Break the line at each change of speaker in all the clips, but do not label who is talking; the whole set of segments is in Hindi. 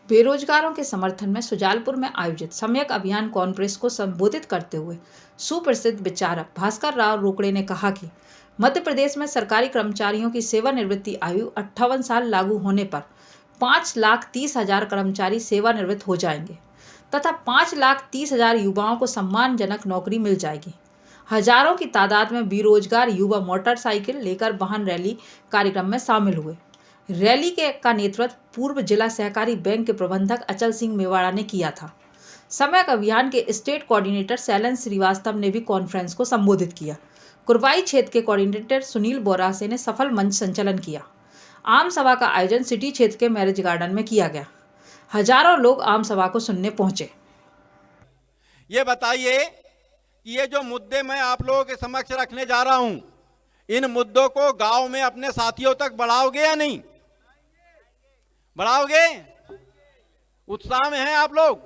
बेरोजगारों के समर्थन में सुजालपुर में आयोजित सम्यक अभियान कॉन्फ्रेंस को संबोधित करते हुए सुप्रसिद्ध विचारक भास्कर राव रोकड़े ने कहा कि मध्य प्रदेश में सरकारी कर्मचारियों की सेवानिवृत्ति आयु 58 साल लागू होने पर 5,30,000 कर्मचारी सेवानिवृत्त हो जाएंगे तथा 5,30,000 युवाओं को सम्मानजनक नौकरी मिल जाएगी। हजारों की तादाद में बेरोजगार युवा मोटरसाइकिल लेकर वाहन रैली कार्यक्रम में शामिल हुए। रैली का नेतृत्व पूर्व जिला सहकारी बैंक के प्रबंधक अचल सिंह मेवाड़ा ने किया था। सम्यक अभियान के स्टेट कोऑर्डिनेटर शैलेंद्र श्रीवास्तव ने भी कॉन्फ्रेंस को संबोधित किया। कुरवाई क्षेत्र के कोऑर्डिनेटर सुनील बोरासे ने सफल मंच संचालन किया। आम सभा का आयोजन सिटी क्षेत्र के मैरिज गार्डन में किया गया। हजारों लोग आम सभा को सुनने पहुंचे।
ये बताइए कि ये जो मुद्दे मैं आप लोगों के समक्ष रखने जा रहा हूं, इन मुद्दों को गांव में अपने साथियों तक बढ़ाओगे या नहीं? बढ़ाओगे? उत्साह में हैं आप लोग?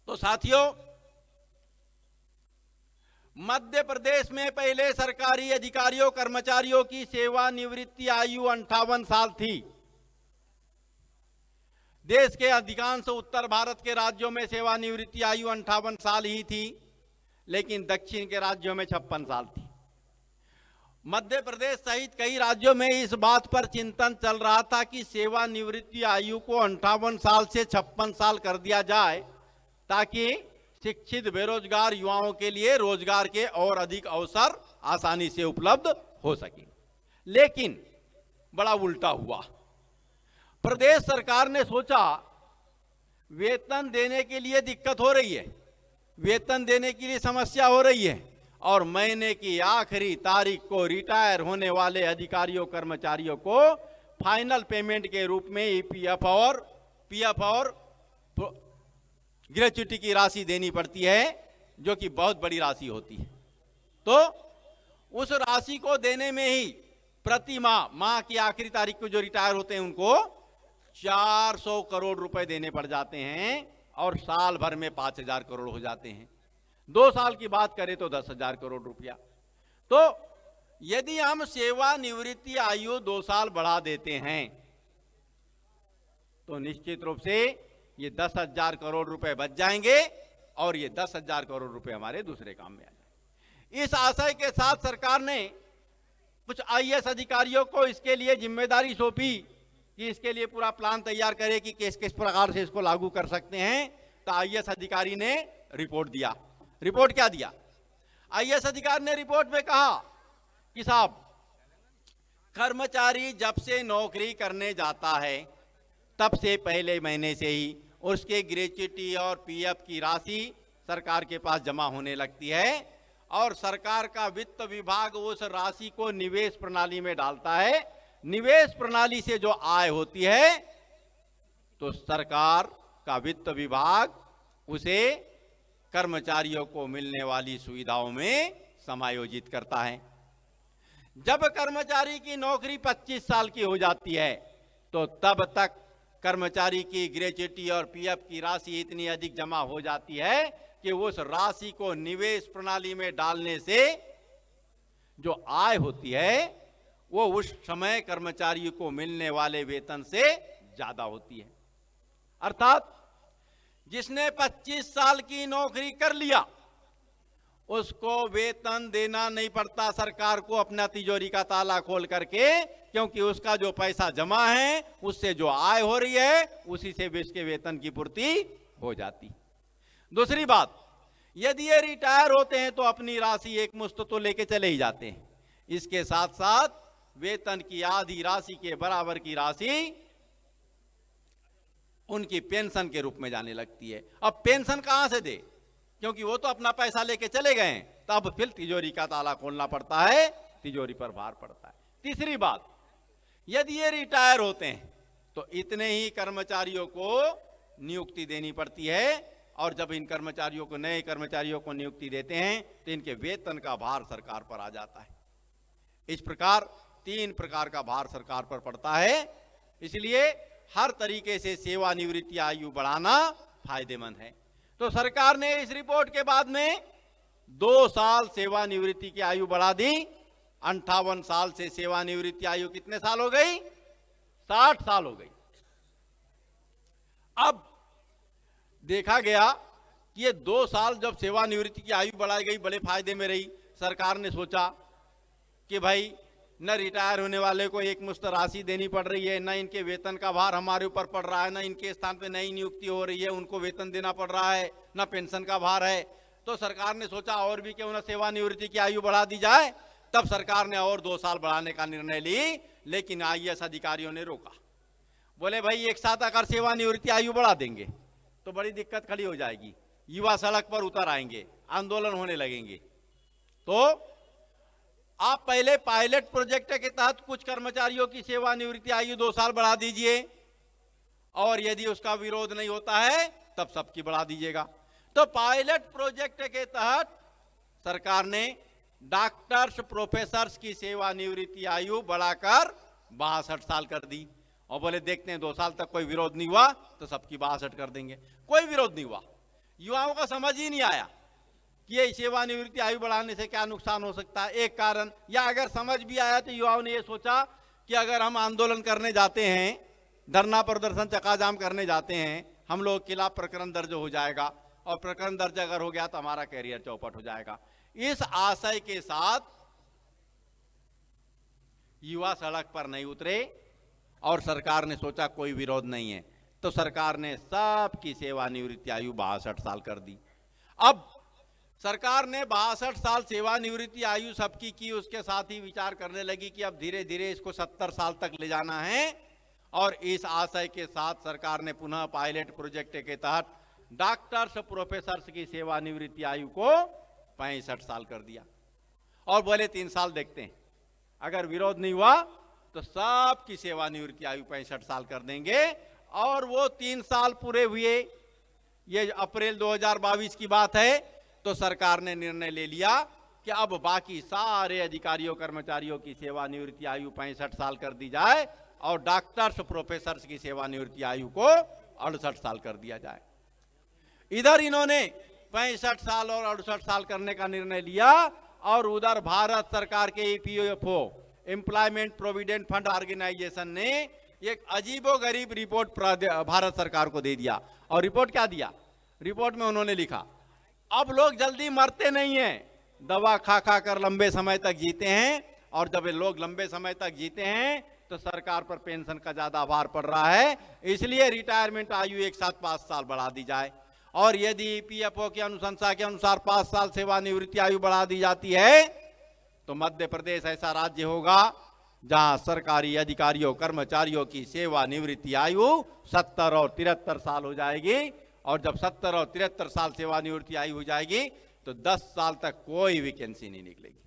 तो साथियों, मध्य प्रदेश में पहले सरकारी अधिकारियों कर्मचारियों की सेवानिवृत्ति आयु 58 साल थी। देश के अधिकांश उत्तर भारत के राज्यों में सेवानिवृत्ति आयु 58 साल ही थी, लेकिन दक्षिण के राज्यों में 56 साल थी। मध्य प्रदेश सहित कई राज्यों में इस बात पर चिंतन चल रहा था कि सेवानिवृत्ति आयु को 58 साल से 56 साल कर दिया जाए, ताकि शिक्षित बेरोजगार युवाओं के लिए रोजगार के और अधिक अवसर आसानी से उपलब्ध हो सके। लेकिन बड़ा उल्टा हुआ। प्रदेश सरकार ने सोचा वेतन देने के लिए दिक्कत हो रही है, वेतन देने के लिए समस्या हो रही है, और महीने की आखिरी तारीख को रिटायर होने वाले अधिकारियों कर्मचारियों को फाइनल पेमेंट के रूप में ईपीएफ और ग्रेच्युटी की राशि देनी पड़ती है, जो कि बहुत बड़ी राशि होती है। तो उस राशि को देने में ही प्रति माह की आखिरी तारीख को जो रिटायर होते हैं उनको 400 करोड़ रुपए देने पड़ जाते हैं, और साल भर में 5,000 करोड़ हो जाते हैं। 2 साल की बात करें तो 10,000 करोड़ रुपया। तो यदि हम सेवानिवृत्ति आयु 2 साल बढ़ा देते हैं तो निश्चित रूप से ये 10,000 करोड़ रुपए बच जाएंगे, और ये 10,000 करोड़ रुपए हमारे दूसरे काम में आ जाएंगे। इस आशय के साथ सरकार ने कुछ आईएएस अधिकारियों को इसके लिए जिम्मेदारी सौंपी कि इसके लिए पूरा प्लान तैयार करे कि किस किस प्रकार से इसको लागू कर सकते हैं। तो आईएएस अधिकारी ने रिपोर्ट दिया। रिपोर्ट क्या दिया? आईएएस अधिकारी ने रिपोर्ट में कहा कि साहब, कर्मचारी जब से नौकरी करने जाता है तब से पहले महीने से ही उसके ग्रेच्युटी और पीएफ की राशि सरकार के पास जमा होने लगती है, और सरकार का वित्त विभाग उस राशि को निवेश प्रणाली में डालता है। निवेश प्रणाली से जो आय होती है तो सरकार का वित्त विभाग उसे कर्मचारियों को मिलने वाली सुविधाओं में समायोजित करता है। जब कर्मचारी की नौकरी 25 साल की हो जाती है तो तब तक कर्मचारी की ग्रेच्युटी और पीएफ की राशि इतनी अधिक जमा हो जाती है कि उस राशि को निवेश प्रणाली में डालने से जो आय होती है वो उस समय कर्मचारी को मिलने वाले वेतन से ज्यादा होती है। अर्थात जिसने 25 साल की नौकरी कर लिया उसको वेतन देना नहीं पड़ता सरकार को अपना तिजोरी का ताला खोल करके, क्योंकि उसका जो पैसा जमा है उससे जो आय हो रही है उसी से उसके वेतन की पूर्ति हो जाती। दूसरी बात, यदि ये रिटायर होते हैं तो अपनी राशि एक मुश्त तो लेके चले ही जाते हैं, इसके साथ साथ वेतन की आधी राशि के बराबर की राशि उनकी पेंशन के रूप में जाने लगती है। अब पेंशन कहां से दे, क्योंकि वो तो अपना पैसा लेके चले गए हैं, तब फिर तिजोरी का ताला खोलना पड़ता है, तिजोरी पर भार पड़ता है। तीसरी बात, यदि ये रिटायर होते हैं तो इतने ही कर्मचारियों को नियुक्ति देनी पड़ती है, और जब इन कर्मचारियों को नए कर्मचारियों को नियुक्ति देते हैं तो इनके वेतन का भार सरकार पर आ जाता है। इस प्रकार 3 प्रकार का भार सरकार पर पड़ता है। इसलिए हर तरीके से सेवानिवृत्ति आयु बढ़ाना फायदेमंद है। तो सरकार ने इस रिपोर्ट के बाद में 2 साल सेवानिवृत्ति की आयु बढ़ा दी। 58 साल से सेवानिवृत्ति आयु कितने साल हो गई? 60 साल हो गई। अब देखा गया कि ये 2 साल जब सेवानिवृत्ति की आयु बढ़ाई गई बड़े फायदे में रही। सरकार ने सोचा कि भाई न रिटायर होने वाले को एक मुश्त राशि देनी पड़ रही है, न इनके वेतन का भार हमारे ऊपर पड़ रहा है, न इनके स्थान पे नई नियुक्ति हो रही है उनको वेतन देना पड़ रहा है, न पेंशन का भार है। तो सरकार ने सोचा और भी क्यों न सेवानिवृत्ति की आयु बढ़ा दी जाए। तब सरकार ने और 2 साल बढ़ाने का निर्णय ली, लेकिन IAS अधिकारियों ने रोका। बोले भाई एक साथ अगर सेवानिवृत्ति आयु बढ़ा देंगे तो बड़ी दिक्कत खड़ी हो जाएगी, युवा सड़क पर उतर आएंगे, आंदोलन होने लगेंगे। तो आप पहले पायलट प्रोजेक्ट के तहत कुछ कर्मचारियों की सेवानिवृत्ति आयु 2 साल बढ़ा दीजिए, और यदि उसका विरोध नहीं होता है तब सबकी बढ़ा दीजिएगा। तो पायलट प्रोजेक्ट के तहत सरकार ने डॉक्टर्स प्रोफेसर्स की सेवानिवृत्ति आयु बढ़ाकर 62 साल कर दी, और बोले देखते हैं 2 साल तक कोई विरोध नहीं हुआ तो सबकी 62 कर देंगे। कोई विरोध नहीं हुआ। युवाओं का समझ ही नहीं आया कि ये सेवानिवृत्ति आयु बढ़ाने से क्या नुकसान हो सकता है, एक कारण। या अगर समझ भी आया तो युवाओं ने ये सोचा कि अगर हम आंदोलन करने जाते हैं, धरना प्रदर्शन चक्का जाम करने जाते हैं, हम लोग के खिलाफ प्रकरण दर्ज हो जाएगा, और प्रकरण दर्ज अगर हो गया तो हमारा कैरियर चौपट हो जाएगा। इस आशय के साथ युवा सड़क पर नहीं उतरे, और सरकार ने सोचा कोई विरोध नहीं है, तो सरकार ने सबकी सेवानिवृत्ति आयु 62 साल कर दी। अब सरकार ने 62 साल सेवानिवृत्ति आयु सबकी की, उसके साथ ही विचार करने लगी कि अब धीरे धीरे इसको 70 साल तक ले जाना है, और इस आशय के साथ सरकार ने पुनः पायलट प्रोजेक्ट के तहत डॉक्टर्स प्रोफेसर्स की सेवानिवृत्ति आयु को 65 साल कर दिया, और बोले 3 साल देखते हैं, अगर विरोध नहीं हुआ तो सबकी सेवानिवृत्ति आयु 65 साल कर देंगे। और वो 3 साल पूरे हुए, ये अप्रैल 2022 की बात है। तो सरकार ने निर्णय ले लिया कि अब बाकी सारे अधिकारियों कर्मचारियों की सेवानिवृत्ति आयु 65 साल कर दी जाए, और डॉक्टर्स प्रोफेसर्स की सेवानिवृत्ति आयु को 68 साल कर दिया जाए। इधर इन्होंने 65 साल और 68 साल करने का निर्णय लिया, और उधर भारत सरकार के EPFO employment provident fund organisation ने एक अजीबोगरीब रिपोर्ट भारत सरकार को दे दिया। और रिपोर्ट क्या दिया? रिपोर्ट में उन्होंने लिखा अब लोग जल्दी मरते नहीं हैं, दवा खा खा कर लंबे समय तक जीते हैं, और जब ये लोग लंबे समय तक जीते हैं तो सरकार पर पेंशन का ज्यादा भार पड़ रहा है, इसलिए रिटायरमेंट आयु एक साथ 5 साल बढ़ा दी जाए। और यदि EPFO की अनुशंसा के अनुसार 5 साल सेवानिवृत्ति आयु बढ़ा दी जाती है तो मध्य प्रदेश ऐसा राज्य होगा जहां सरकारी अधिकारियों कर्मचारियों की सेवानिवृत्ति आयु 70 और 73 साल हो जाएगी। और जब 70 और 73 साल सेवानिवृत्ति आयु हो जाएगी तो 10 साल तक कोई वैकेंसी नहीं निकलेगी।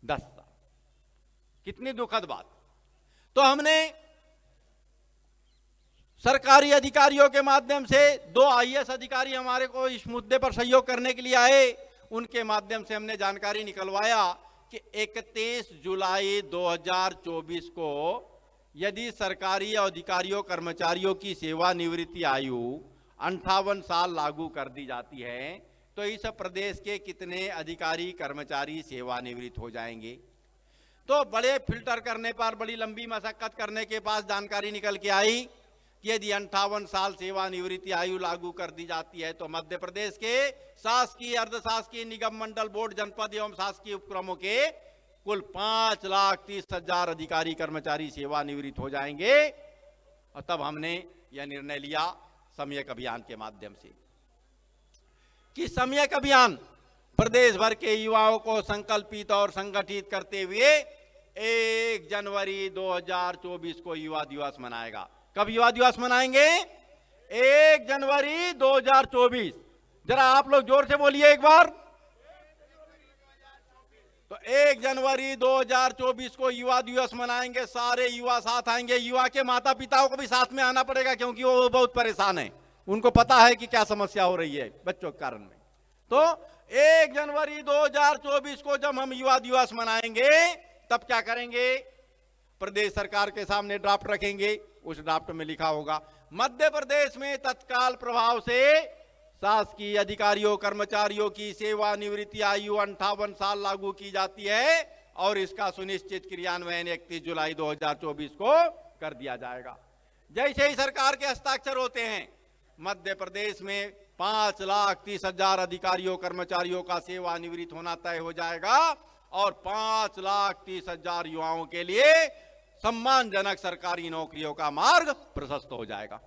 10 साल, कितनी दुखद बात। तो हमने सरकारी अधिकारियों के माध्यम से 2 IAS अधिकारी हमारे को इस मुद्दे पर सहयोग करने के लिए आए, उनके माध्यम से हमने जानकारी निकलवाया कि 31 जुलाई 2024 को यदि सरकारी अधिकारियों कर्मचारियों की सेवानिवृत्ति आयु 58 साल लागू कर दी जाती है तो इस प्रदेश के कितने अधिकारी कर्मचारी सेवानिवृत्त हो जाएंगे। तो बड़े फिल्टर करने पर, बड़ी लंबी मशक्कत करने के पास जानकारी निकल के आई कि यदि 58 साल सेवानिवृत्ति आयु लागू कर दी जाती है तो मध्य प्रदेश के शासकीय, अर्धशासकीय, निगम मंडल, बोर्ड, जनपद एवं शासकीय उपक्रमों के कुल 5,30,000 अधिकारी कर्मचारी सेवानिवृत्त हो जाएंगे। और तब हमने यह निर्णय लिया सम्यक अभियान के माध्यम से कि सम्यक अभियान प्रदेश भर के युवाओं को संकल्पित और संगठित करते हुए 1 जनवरी 2024 को युवा दिवस मनाएगा। कब युवा दिवस मनाएंगे? 1 जनवरी 2024। जरा आप लोग जोर से बोलिए एक बार। तो 1 जनवरी 2024 को युवा दिवस मनाएंगे, सारे युवा साथ आएंगे। युवा के माता पिताओं को भी साथ में आना पड़ेगा क्योंकि वो बहुत परेशान है, उनको पता है कि क्या समस्या हो रही है बच्चों के कारण में। तो 1 जनवरी 2024 को जब हम युवा दिवस मनाएंगे तब क्या करेंगे? प्रदेश सरकार के सामने ड्राफ्ट रखेंगे, उस ड्राफ्ट में लिखा होगा मध्य प्रदेश में तत्काल प्रभाव से शासकीय अधिकारियों कर्मचारियों की सेवानिवृत्ति आयु 58 साल लागू की जाती है और इसका सुनिश्चित क्रियान्वयन 31 जुलाई 2024 को कर दिया जाएगा। जैसे ही सरकार के हस्ताक्षर होते हैं मध्य प्रदेश में 5,30,000 अधिकारियों कर्मचारियों का सेवानिवृत्त होना तय हो जाएगा और 5,30,000 युवाओं के लिए सम्मानजनक सरकारी नौकरियों का मार्ग प्रशस्त हो जाएगा।